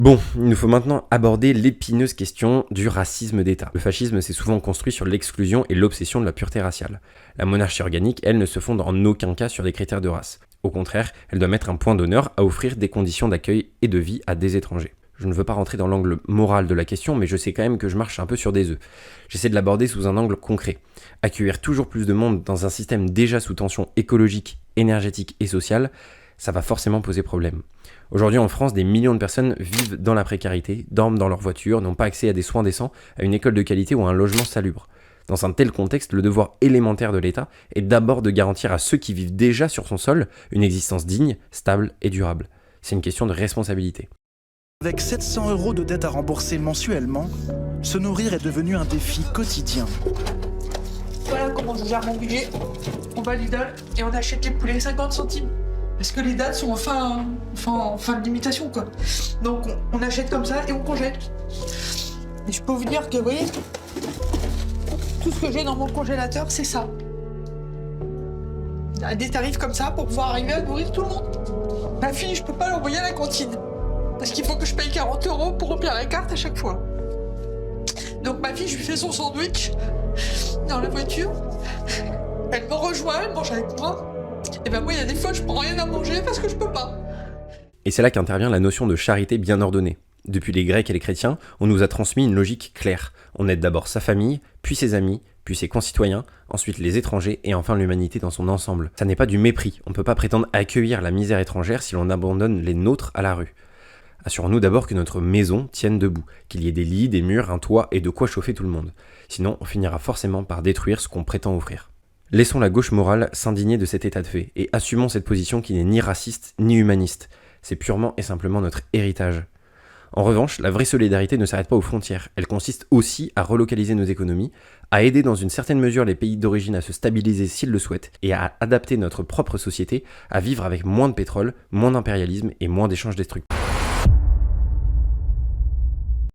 Bon, il nous faut maintenant aborder l'épineuse question du racisme d'État. Le fascisme s'est souvent construit sur l'exclusion et l'obsession de la pureté raciale. La monarchie organique, elle, ne se fonde en aucun cas sur des critères de race. Au contraire, elle doit mettre un point d'honneur à offrir des conditions d'accueil et de vie à des étrangers. Je ne veux pas rentrer dans l'angle moral de la question, mais je sais quand même que je marche un peu sur des œufs. J'essaie de l'aborder sous un angle concret. Accueillir toujours plus de monde dans un système déjà sous tension écologique, énergétique et sociale, ça va forcément poser problème. Aujourd'hui en France, des millions de personnes vivent dans la précarité, dorment dans leur voiture, n'ont pas accès à des soins décents, à une école de qualité ou à un logement salubre. Dans un tel contexte, le devoir élémentaire de l'État est d'abord de garantir à ceux qui vivent déjà sur son sol une existence digne, stable et durable. C'est une question de responsabilité. Avec 700 € de dette à rembourser mensuellement, se nourrir est devenu un défi quotidien. Voilà comment je gère mon budget. On va à Lidl et on achète les poulets 50 centimes. Parce que les dates sont en fin de limitation, quoi. Donc on achète comme ça et on congèle. Et je peux vous dire que, vous voyez, tout ce que j'ai dans mon congélateur, c'est ça. À des tarifs comme ça pour pouvoir arriver à nourrir tout le monde. Ma fille, je peux pas l'envoyer à la cantine. Parce qu'il faut que je paye 40 € pour remplir la carte à chaque fois. Donc ma fille, je lui fais son sandwich dans la voiture. Elle me rejoint, elle mange avec moi. Et ben moi, il y a des fois, je prends rien à manger parce que je peux pas. Et c'est là qu'intervient la notion de charité bien ordonnée. Depuis les Grecs et les chrétiens, on nous a transmis une logique claire. On aide d'abord sa famille, puis ses amis, puis ses concitoyens, ensuite les étrangers et enfin l'humanité dans son ensemble. Ça n'est pas du mépris, on ne peut pas prétendre accueillir la misère étrangère si l'on abandonne les nôtres à la rue. Assurons-nous d'abord que notre maison tienne debout, qu'il y ait des lits, des murs, un toit et de quoi chauffer tout le monde. Sinon, on finira forcément par détruire ce qu'on prétend offrir. Laissons la gauche morale s'indigner de cet état de fait et assumons cette position qui n'est ni raciste ni humaniste. C'est purement et simplement notre héritage. En revanche, la vraie solidarité ne s'arrête pas aux frontières. Elle consiste aussi à relocaliser nos économies, à aider dans une certaine mesure les pays d'origine à se stabiliser s'ils le souhaitent et à adapter notre propre société à vivre avec moins de pétrole, moins d'impérialisme et moins d'échanges destructifs.